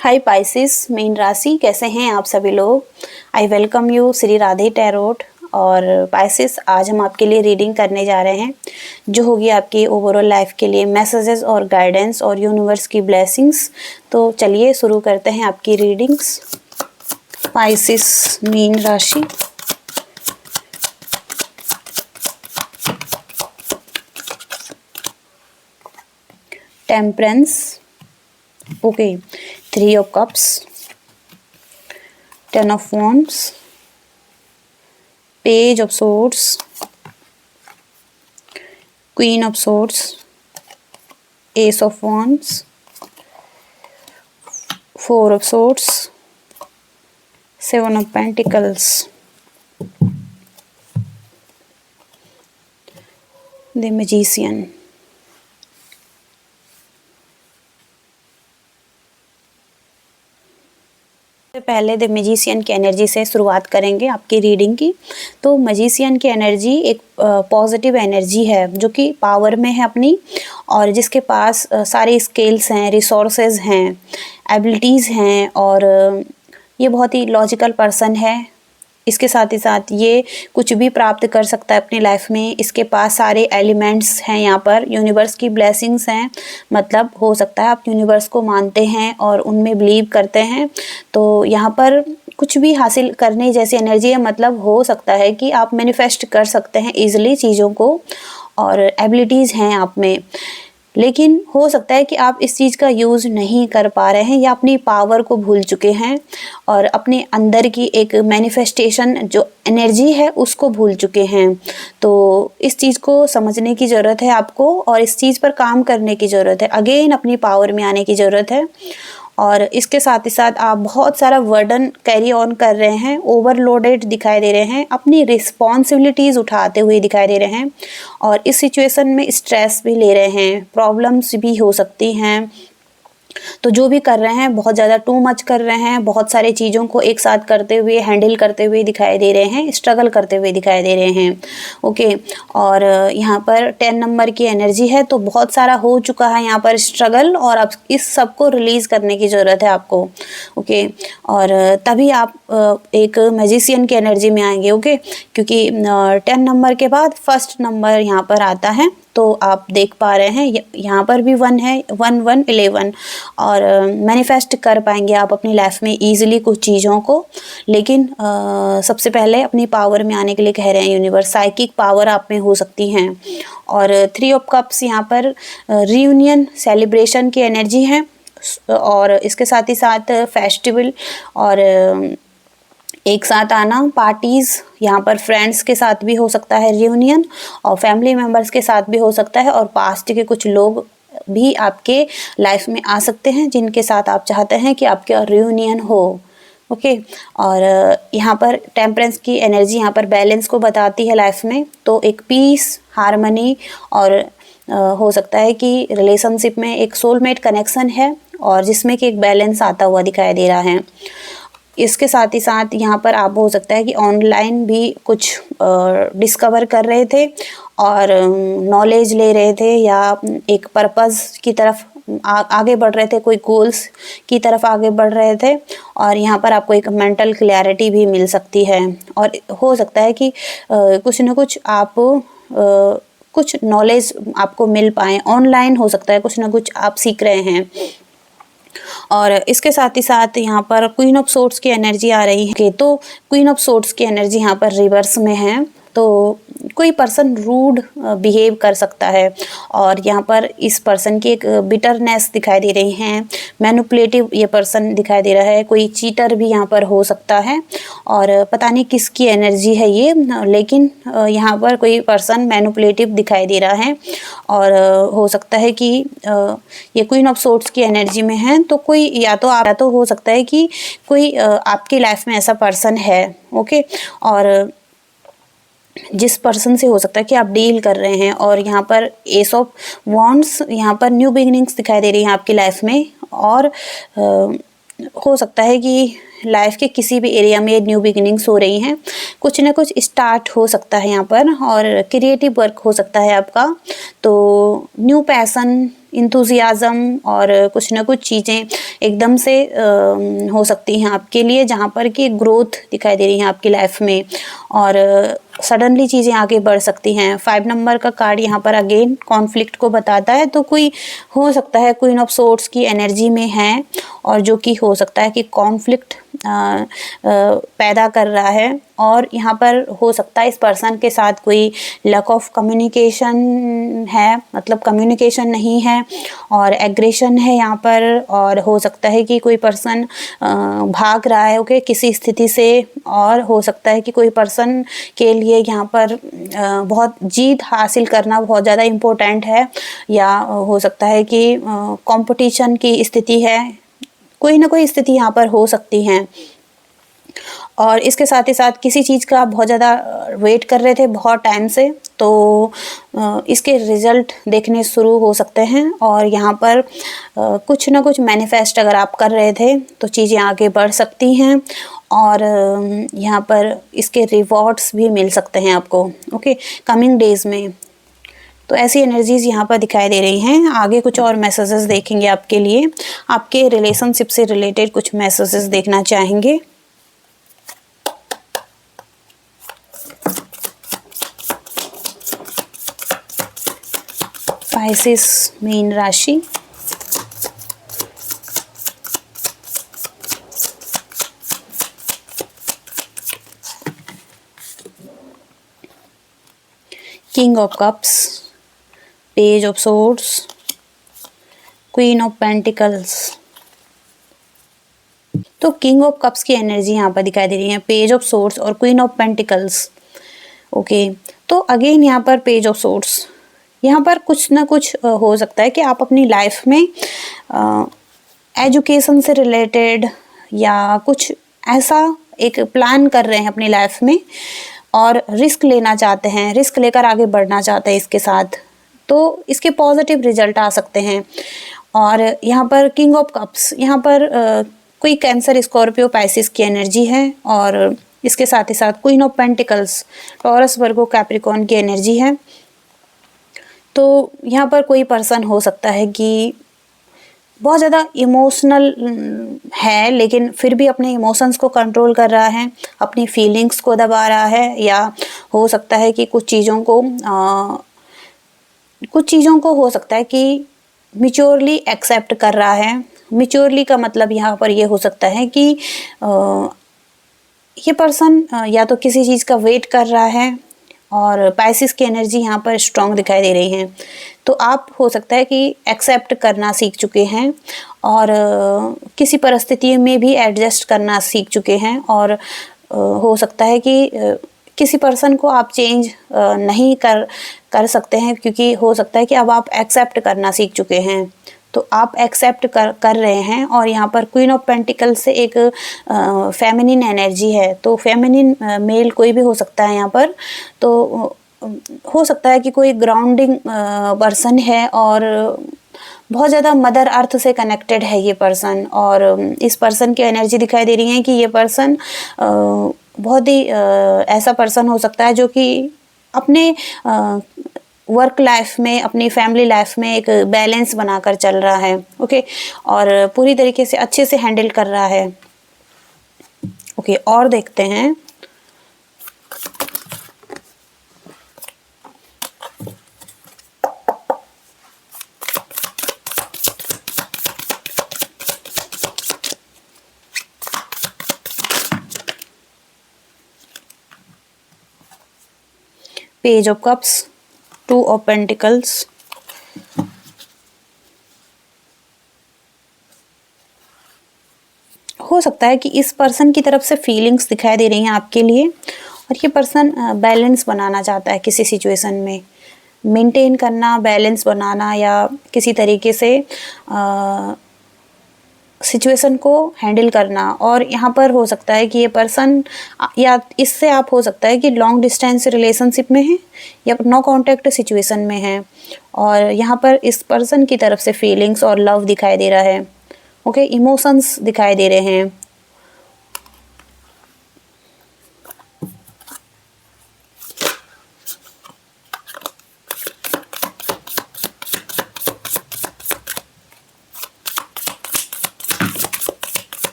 हाय Pisces mean राशि, कैसे हैं आप सभी लोग। I welcome you Shri Radhe tarot. और पाइसिस, आज हम आपके लिए रीडिंग करने जा रहे हैं जो होगी आपकी ओवरऑल लाइफ के लिए मैसेजेस और गाइडेंस और यूनिवर्स की ब्लेसिंग्स। तो चलिए शुरू करते हैं आपकी रीडिंग्स। पाइसिस मीन राशि, temperance, okay, 3 of cups, 10 of wands, page of swords, queen of swords, ace of wands, 4 of swords, 7 of pentacles, the magician। पहले द मैजिशियन की एनर्जी से शुरुआत करेंगे आपकी रीडिंग की। तो मैजिशियन की एनर्जी एक पॉजिटिव एनर्जी है जो कि पावर में है अपनी, और जिसके पास सारे स्किल्स हैं, रिसोर्सेज हैं, एबिलिटीज़ हैं, और ये बहुत ही लॉजिकल पर्सन है। इसके साथ ही साथ ये कुछ भी प्राप्त कर सकता है अपनी लाइफ में। इसके पास सारे एलिमेंट्स हैं, यहाँ पर यूनिवर्स की ब्लेसिंग्स हैं। मतलब हो सकता है आप यूनिवर्स को मानते हैं और उनमें बिलीव करते हैं, तो यहाँ पर कुछ भी हासिल करने जैसी एनर्जी है। मतलब हो सकता है कि आप मैनिफेस्ट कर सकते हैं ईजिली चीज़ों को, और एबिलिटीज़ हैं आप में। लेकिन हो सकता है कि आप इस चीज़ का यूज़ नहीं कर पा रहे हैं या अपनी पावर को भूल चुके हैं और अपने अंदर की एक मैनिफेस्टेशन जो एनर्जी है उसको भूल चुके हैं। तो इस चीज़ को समझने की ज़रूरत है आपको, और इस चीज़ पर काम करने की ज़रूरत है। अगेन अपनी पावर में आने की ज़रूरत है। और इसके साथ ही साथ आप बहुत सारा वर्डन कैरी ऑन कर रहे हैं, ओवरलोडेड दिखाई दे रहे हैं, अपनी रिस्पॉन्सिबिलिटीज़ उठाते हुए दिखाई दे रहे हैं, और इस सिचुएशन में स्ट्रेस भी ले रहे हैं, प्रॉब्लम्स भी हो सकती हैं। तो जो भी कर रहे हैं बहुत ज़्यादा टू मच कर रहे हैं, बहुत सारी चीज़ों को एक साथ करते हुए, हैंडल करते हुए दिखाई दे रहे हैं, स्ट्रगल करते हुए दिखाई दे रहे हैं। ओके, और यहाँ पर 10 नंबर की एनर्जी है, तो बहुत सारा हो चुका है यहाँ पर स्ट्रगल, और अब इस सब को रिलीज़ करने की ज़रूरत है आपको। ओके, और तभी आप एक मैजिशियन की एनर्जी में आएंगे। ओके, क्योंकि 10 नंबर के बाद फर्स्ट नंबर यहाँ पर आता है, तो आप देख पा रहे हैं यहाँ पर भी 1 है, 1 1 11, और मैनिफेस्ट कर पाएंगे आप अपनी लाइफ में ईजिली कुछ चीज़ों को। लेकिन सबसे पहले अपनी पावर में आने के लिए कह रहे हैं यूनिवर्स। साइकिक पावर आप में हो सकती हैं। और 3 ऑफ कप्स यहाँ पर रियूनियन सेलिब्रेशन की एनर्जी है, और इसके साथ ही साथ फेस्टिवल और एक साथ आना, पार्टीज़, यहाँ पर फ्रेंड्स के साथ भी हो सकता है रियूनियन, और फैमिली मेम्बर्स के साथ भी हो सकता है, और पास्ट के कुछ लोग भी आपके लाइफ में आ सकते हैं जिनके साथ आप चाहते हैं कि आपका रियूनियन हो। ओके, और यहाँ पर टेम्परेंस की एनर्जी यहाँ पर बैलेंस को बताती है लाइफ में। तो एक पीस, हार्मनी, और हो सकता है कि रिलेशनशिप में एक सोलमेट कनेक्शन है, और जिसमें कि एक बैलेंस आता हुआ दिखाई दे रहा है। इसके साथ ही साथ यहाँ पर आप हो सकता है कि ऑनलाइन भी कुछ डिस्कवर कर रहे थे और नॉलेज ले रहे थे, या एक पर्पस की तरफ आगे बढ़ रहे थे, कोई गोल्स की तरफ आगे बढ़ रहे थे, और यहाँ पर आपको एक मेंटल क्लैरिटी भी मिल सकती है। और हो सकता है कि कुछ न कुछ आप कुछ नॉलेज आपको मिल पाए, ऑनलाइन हो सकता है कुछ न कुछ आप सीख रहे हैं। और इसके साथ ही साथ यहाँ पर क्वीन ऑफ सोर्ड्स की एनर्जी आ रही है। तो क्वीन ऑफ सोर्ड्स की एनर्जी यहाँ पर रिवर्स में है, तो कोई पर्सन रूड बिहेव कर सकता है, और यहाँ पर इस पर्सन की एक बिटरनेस दिखाई दे रही है, मैनिपुलेटिव ये पर्सन दिखाई दे रहा है, कोई चीटर भी यहाँ पर हो सकता है, और पता नहीं किसकी एनर्जी है ये, लेकिन यहाँ पर कोई पर्सन मैनिपुलेटिव दिखाई दे रहा है। और हो सकता है कि ये क्वीन ऑफ सोर्ड्स की एनर्जी में है, तो कोई या तो हो सकता है कि कोई आपकी लाइफ में ऐसा पर्सन है। ओके, और जिस पर्सन से हो सकता है कि आप डील कर रहे हैं। और यहाँ पर एस ऑफ वॉन्ड्स, यहाँ पर न्यू बिगिनिंग्स दिखाई दे रही हैं आपकी लाइफ में, और हो सकता है कि लाइफ के किसी भी एरिया में न्यू बिगिनिंग्स हो रही हैं, कुछ ना कुछ स्टार्ट हो सकता है यहाँ पर, और क्रिएटिव वर्क हो सकता है आपका। तो न्यू पैशन, इंथुजियाज़म और कुछ ना कुछ चीज़ें एकदम से हो सकती हैं आपके लिए, जहाँ पर कि ग्रोथ दिखाई दे रही है आपकी लाइफ में, और सडनली चीज़ें आगे बढ़ सकती हैं। 5 नंबर का कार्ड यहाँ पर अगेन कॉन्फ्लिक्ट को बताता है, तो कोई हो सकता है क्वीन ऑफ सोर्ड्स की एनर्जी में है, और जो कि हो सकता है कि कॉन्फ्लिक्ट पैदा कर रहा है, और यहाँ पर हो सकता है इस पर्सन के साथ कोई लैक ऑफ कम्युनिकेशन है, मतलब कम्युनिकेशन नहीं है, और एग्रेशन है यहाँ पर, और हो सकता है कि कोई पर्सन भाग रहा है ओके किसी स्थिति से, और हो सकता है कि कोई पर्सन के लिए यहाँ पर बहुत जीत हासिल करना बहुत ज़्यादा इम्पोर्टेंट है, या हो सकता है कि कंपटीशन की स्थिति है, कोई ना कोई स्थिति यहाँ पर हो सकती है। और इसके साथ ही साथ किसी चीज़ का आप बहुत ज़्यादा वेट कर रहे थे बहुत टाइम से, तो इसके रिज़ल्ट देखने शुरू हो सकते हैं, और यहाँ पर कुछ ना कुछ मैनिफेस्ट अगर आप कर रहे थे तो चीज़ें आगे बढ़ सकती हैं, और यहाँ पर इसके रिवॉर्ड्स भी मिल सकते हैं आपको ओके कमिंग डेज़ में। तो ऐसी एनर्जीज़ यहाँ पर दिखाई दे रही हैं। आगे कुछ और मैसेजेस देखेंगे आपके लिए, आपके रिलेशनशिप से रिलेटेड कुछ मैसेजेस देखना चाहेंगे। पाइसेस मीन राशि, king of cups, page of swords, queen of pentacles. तो किंग ऑफ कप्स की एनर्जी यहाँ पर दिखाई दे रही है, पेज ऑफ सोर्ड्स और क्वीन ऑफ पेंटिकल्स ओके। तो अगेन यहाँ पर पेज ऑफ सोर्ड्स, यहाँ पर कुछ ना कुछ हो सकता है कि आप अपनी लाइफ में एजुकेशन से रिलेटेड या कुछ ऐसा एक प्लान कर रहे हैं अपनी लाइफ में, और रिस्क लेना चाहते हैं, रिस्क लेकर आगे बढ़ना चाहते हैं इसके साथ, तो इसके पॉजिटिव रिजल्ट आ सकते हैं। और यहाँ पर किंग ऑफ कप्स, यहाँ पर कोई कैंसर, स्कॉर्पियो, पाइसिस की एनर्जी है, और इसके साथ ही साथ queen of pentacles, taurus, Virgo, Capricorn की एनर्जी है। तो यहाँ पर कोई पर्सन हो सकता है कि बहुत ज़्यादा इमोशनल है, लेकिन फिर भी अपने इमोशंस को कंट्रोल कर रहा है, अपनी फीलिंग्स को दबा रहा है, या हो सकता है कि कुछ चीज़ों को हो सकता है कि मैच्योरली एक्सेप्ट कर रहा है। मैच्योरली का मतलब यहाँ पर ये हो सकता है कि ये पर्सन या तो किसी चीज़ का वेट कर रहा है, और पाइसिस की एनर्जी यहाँ पर स्ट्रॉन्ग दिखाई दे रही है। तो आप हो सकता है कि एक्सेप्ट करना सीख चुके हैं, और किसी परिस्थिति में भी एडजस्ट करना सीख चुके हैं, और हो सकता है कि किसी पर्सन को आप चेंज नहीं कर सकते हैं, क्योंकि हो सकता है कि अब आप एक्सेप्ट करना सीख चुके हैं। तो आप एक्सेप्ट कर रहे हैं, और यहाँ पर क्वीन ऑफ पेंटिकल से एक फेमिनिन एनर्जी है, तो फेमिनिन मेल कोई भी हो सकता है यहाँ पर। तो हो सकता है कि कोई ग्राउंडिंग पर्सन है, और बहुत ज़्यादा मदर अर्थ से कनेक्टेड है ये पर्सन, और इस पर्सन की एनर्जी दिखाई दे रही है कि ये पर्सन बहुत ही ऐसा पर्सन हो सकता है जो कि अपने वर्क लाइफ में, अपनी फैमिली लाइफ में एक बैलेंस बनाकर चल रहा है ओके, और पूरी तरीके से अच्छे से हैंडल कर रहा है ओके। और देखते हैं page of cups, two of pentacles, हो सकता है कि इस पर्सन की तरफ से फीलिंग्स दिखाई दे रही हैं आपके लिए, और ये पर्सन बैलेंस बनाना चाहता है किसी सिचुएशन में, मेंटेन करना, बैलेंस बनाना, या किसी तरीके से सिचुएशन को हैंडल करना। और यहाँ पर हो सकता है कि ये पर्सन, या इससे आप हो सकता है कि लॉन्ग डिस्टेंस रिलेशनशिप में है, या नो कांटेक्ट सिचुएशन में है, और यहाँ पर इस पर्सन की तरफ से फीलिंग्स और लव दिखाई दे रहा है ओके, इमोशंस दिखाई दे रहे हैं।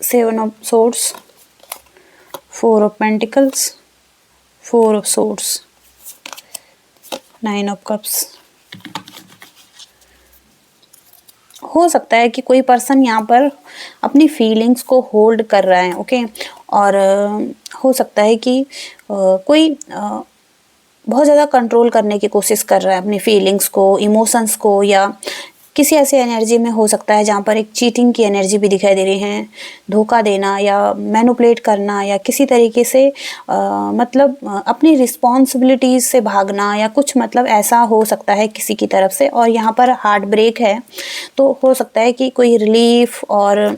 Seven of Swords, Four of Pentacles, Four of Swords, Nine of Cups। हो सकता है कि कोई पर्सन यहाँ पर अपनी फीलिंग्स को होल्ड कर रहा है, ओके। और हो सकता है कि कोई बहुत ज़्यादा कंट्रोल करने की कोशिश कर रहा है अपनी फीलिंग्स को, इमोशंस को, या किसी ऐसी एनर्जी में हो सकता है जहाँ पर एक चीटिंग की एनर्जी भी दिखाई दे रही है, धोखा देना या मैनिपुलेट करना, या किसी तरीके से मतलब अपनी रिस्पॉन्सिबिलिटीज से भागना, या कुछ मतलब ऐसा हो सकता है किसी की तरफ से। और यहाँ पर हार्ट ब्रेक है, तो हो सकता है कि कोई रिलीफ और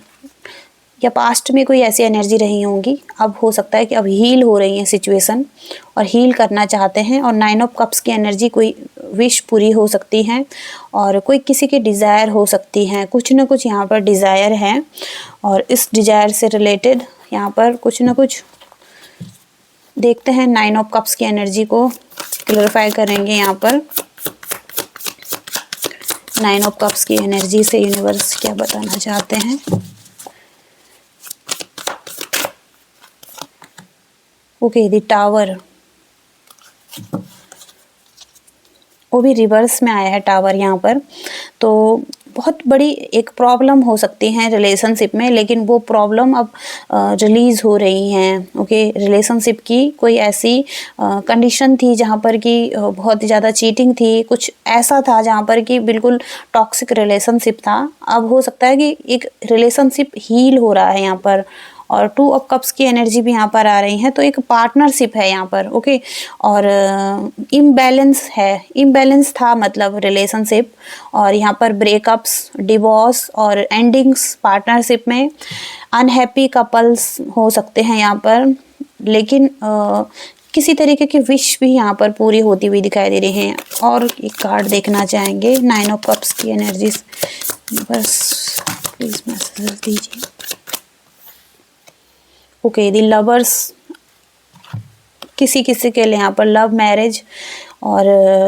या पास्ट में कोई ऐसी एनर्जी रही होंगी, अब हो सकता है कि अब हील हो रही है सिचुएशन और हील करना चाहते हैं। और नाइन ऑफ कप्स की एनर्जी, कोई विश पूरी हो सकती है और कोई किसी की डिज़ायर हो सकती है, कुछ ना कुछ यहाँ पर डिज़ायर है। और इस डिज़ायर से रिलेटेड यहाँ पर कुछ ना कुछ देखते हैं। नाइन ऑफ कप्स की एनर्जी को क्लैरिफाई करेंगे यहाँ पर। नाइन ऑफ कप्स की एनर्जी से यूनिवर्स क्या बताना चाहते हैं। ओके, द टावर, वो भी रिवर्स में आया है टावर यहाँ पर। तो बहुत बड़ी एक प्रॉब्लम हो सकती है रिलेशनशिप में, लेकिन वो प्रॉब्लम अब रिलीज़ हो रही हैं। ओके, रिलेशनशिप की कोई ऐसी कंडीशन थी जहाँ पर कि बहुत ज़्यादा चीटिंग थी, कुछ ऐसा था जहाँ पर कि बिल्कुल टॉक्सिक रिलेशनशिप था। अब हो सकता है कि एक रिलेशनशिप हील हो रहा है यहाँ पर। और टू ऑफ कप्स की एनर्जी भी यहाँ पर आ रही है, तो एक पार्टनरशिप है यहाँ पर, ओके। और इम्बैलेंस है, इम्बैलेंस था मतलब रिलेशनशिप, और यहाँ पर ब्रेकअप्स, डिवोर्स और एंडिंग्स पार्टनरशिप में। अनहैप्पी कपल्स हो सकते हैं यहाँ पर, लेकिन किसी तरीके की विश भी यहाँ पर पूरी होती हुई दिखाई दे रही हैं। और एक कार्ड देखना चाहेंगे नाइन ऑफ कप्स की एनर्जीज, बस प्लीज मैसेज दीजिए। ओके, द लवर्स, किसी किसी के लिए यहाँ पर लव मैरिज और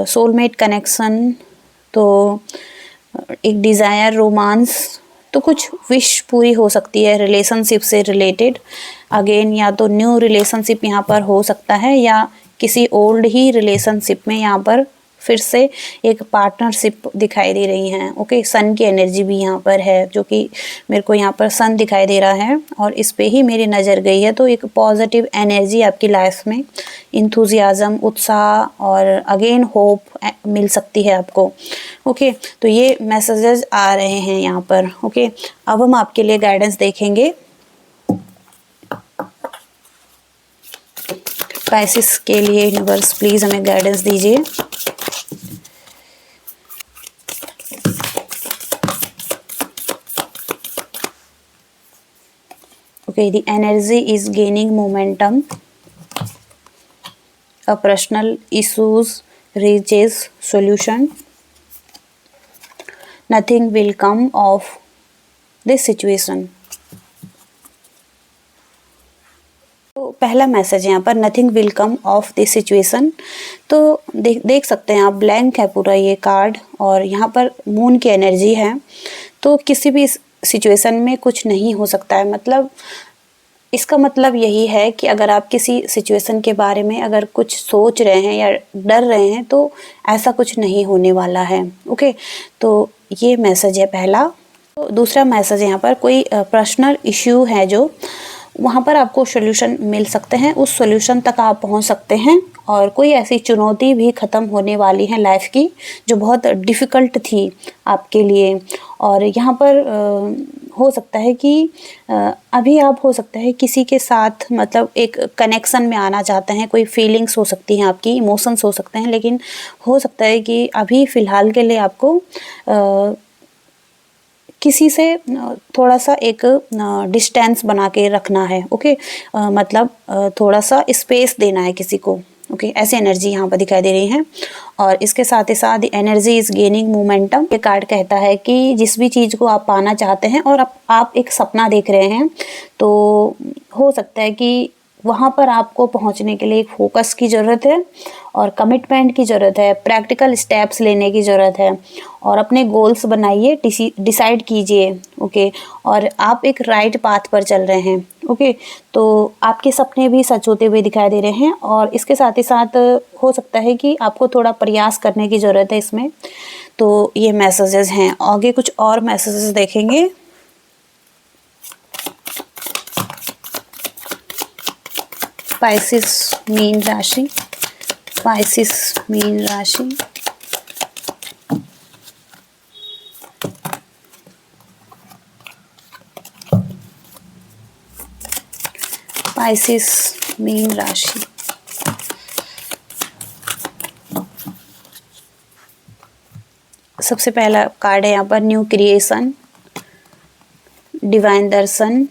सोलमेट कनेक्शन, तो एक डिज़ायर, रोमांस, तो कुछ विश पूरी हो सकती है रिलेशनशिप से रिलेटेड। अगेन या तो न्यू रिलेशनशिप यहाँ पर हो सकता है, या किसी ओल्ड ही रिलेशनशिप में यहाँ पर फिर से एक पार्टनरशिप दिखाई दे रही हैं। ओके, सन की एनर्जी भी यहाँ पर है, जो कि मेरे को यहाँ पर सन दिखाई दे रहा है और इस पे ही मेरी नज़र गई है। तो एक पॉजिटिव एनर्जी आपकी लाइफ में, इंथुजियाज़म, उत्साह और अगेन होप मिल सकती है आपको। ओके, तो ये मैसेजेस आ रहे हैं यहाँ पर। ओके, अब हम आपके लिए गाइडेंस देखेंगे। पाइसेस के लिए यूनिवर्स प्लीज़ हमें गाइडेंस दीजिए। Okay, the energy is gaining momentum. A personal issues reaches solution. Nothing will come of this situation. तो पहला मैसेज यहाँ पर nothing will come of this situation. तो देख सकते हैं आप, ब्लैंक है पूरा ये कार्ड और यहाँ पर मून की एनर्जी है। तो किसी भी सिचुएशन में कुछ नहीं हो सकता है, मतलब इसका मतलब यही है कि अगर आप किसी सिचुएशन के बारे में अगर कुछ सोच रहे हैं या डर रहे हैं, तो ऐसा कुछ नहीं होने वाला है। ओके, तो ये मैसेज है पहला। तो दूसरा मैसेज यहाँ पर, कोई पर्सनल इश्यू है जो वहाँ पर आपको सॉल्यूशन मिल सकते हैं, उस सॉल्यूशन तक आप पहुँच सकते हैं। और कोई ऐसी चुनौती भी ख़त्म होने वाली है लाइफ की जो बहुत डिफ़िकल्ट थी आपके लिए। और यहाँ पर हो सकता है कि अभी आप हो सकता है किसी के साथ मतलब एक कनेक्शन में आना चाहते हैं, कोई फीलिंग्स हो सकती हैं आपकी, इमोशंस हो सकते हैं, लेकिन हो सकता है कि अभी फ़िलहाल के लिए आपको किसी से थोड़ा सा एक डिस्टेंस बना के रखना है। ओके, मतलब थोड़ा सा स्पेस देना है किसी को। ओके ऐसी एनर्जी यहाँ पर दिखाई दे रही है। और इसके साथ ही साथ एनर्जी इज गेनिंग मोमेंटम, ये कार्ड कहता है कि जिस भी चीज़ को आप पाना चाहते हैं और आप एक सपना देख रहे हैं, तो हो सकता है कि वहाँ पर आपको पहुँचने के लिए एक फोकस की ज़रूरत है और कमिटमेंट की ज़रूरत है, प्रैक्टिकल स्टेप्स लेने की ज़रूरत है और अपने गोल्स बनाइए, डिसाइड कीजिए। ओके और आप एक राइट पाथ पर चल रहे हैं। ओके तो आपके सपने भी सच होते हुए दिखाई दे रहे हैं और इसके साथ ही साथ हो सकता है कि आपको थोड़ा प्रयास करने की ज़रूरत है इसमें। तो ये मैसेजेस हैं। आगे कुछ और मैसेजेस देखेंगे। स्पाइसिस मीन राशि, स्पाइसिस मीन राशि, स्पाइसिस मीन राशि। सबसे पहला कार्ड है यहाँ पर new creation, divine darshan,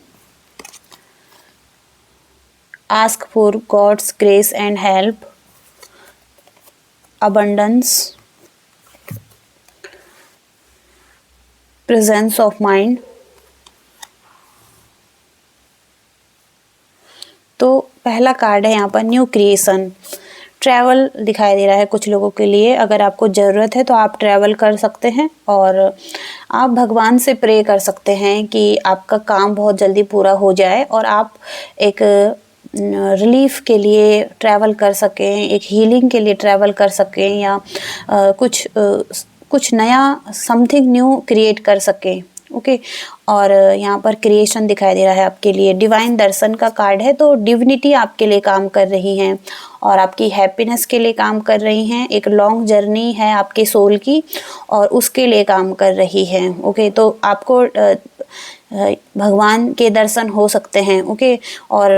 ask for God's grace and help, abundance, presence of mind। तो पहला कार्ड है यहाँ पर न्यू क्रिएशन, ट्रैवल दिखाई दे रहा है कुछ लोगों के लिए। अगर आपको ज़रूरत है तो आप ट्रैवल कर सकते हैं और आप भगवान से प्रे कर सकते हैं कि आपका काम बहुत जल्दी पूरा हो जाए और आप एक रिलीफ के लिए ट्रैवल कर सकें, एक हीलिंग के लिए ट्रैवल कर सकें या कुछ नया समथिंग न्यू क्रिएट कर सकें। ओके और यहाँ पर क्रिएशन दिखाई दे रहा है आपके लिए। डिवाइन दर्शन का कार्ड है, तो डिविनिटी आपके लिए काम कर रही हैं और आपकी हैप्पीनेस के लिए काम कर रही हैं। एक लॉन्ग जर्नी है आपके सोल की और उसके लिए काम कर रही हैं। ओके तो आपको भगवान के दर्शन हो सकते हैं। ओके और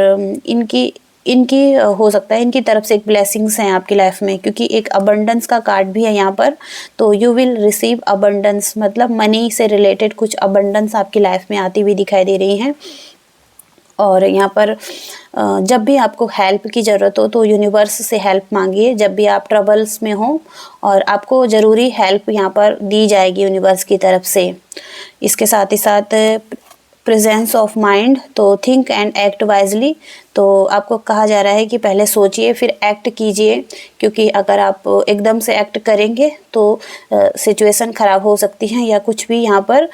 इनकी हो सकता है इनकी तरफ से एक ब्लेसिंग्स हैं आपकी लाइफ में, क्योंकि एक अबंडेंस का कार्ड भी है यहाँ पर। तो यू विल रिसीव अबंडेंस, मतलब मनी से रिलेटेड कुछ अबंडेंस आपकी लाइफ में आती हुई दिखाई दे रही हैं। और यहाँ पर जब भी आपको हेल्प की ज़रूरत हो तो यूनिवर्स से हेल्प मांगिए। जब भी आप ट्रबल्स में हो और आपको ज़रूरी हेल्प यहाँ पर दी जाएगी यूनिवर्स की तरफ से। इसके साथ ही साथ प्रेजेंस ऑफ माइंड, तो थिंक एंड एक्ट वाइजली। तो आपको कहा जा रहा है कि पहले सोचिए फिर एक्ट कीजिए, क्योंकि अगर आप एकदम से एक्ट करेंगे तो सिचुएशन ख़राब हो सकती है या कुछ भी यहाँ पर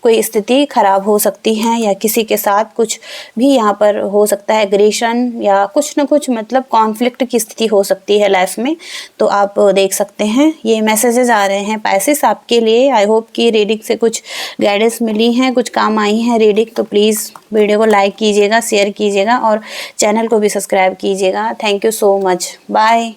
कोई स्थिति ख़राब हो सकती है या किसी के साथ कुछ भी यहाँ पर हो सकता है, एग्रेशन या कुछ ना कुछ मतलब कॉन्फ्लिक्ट की स्थिति हो सकती है लाइफ में। तो आप देख सकते हैं ये मैसेजेस आ रहे हैं पाइसेस आपके लिए। आई होप कि रीडिंग से कुछ गाइडेंस मिली हैं, कुछ काम आई हैं रीडिंग। तो प्लीज़ वीडियो को लाइक कीजिएगा, शेयर कीजिएगा और चैनल को भी सब्सक्राइब कीजिएगा। Thank you so much, bye.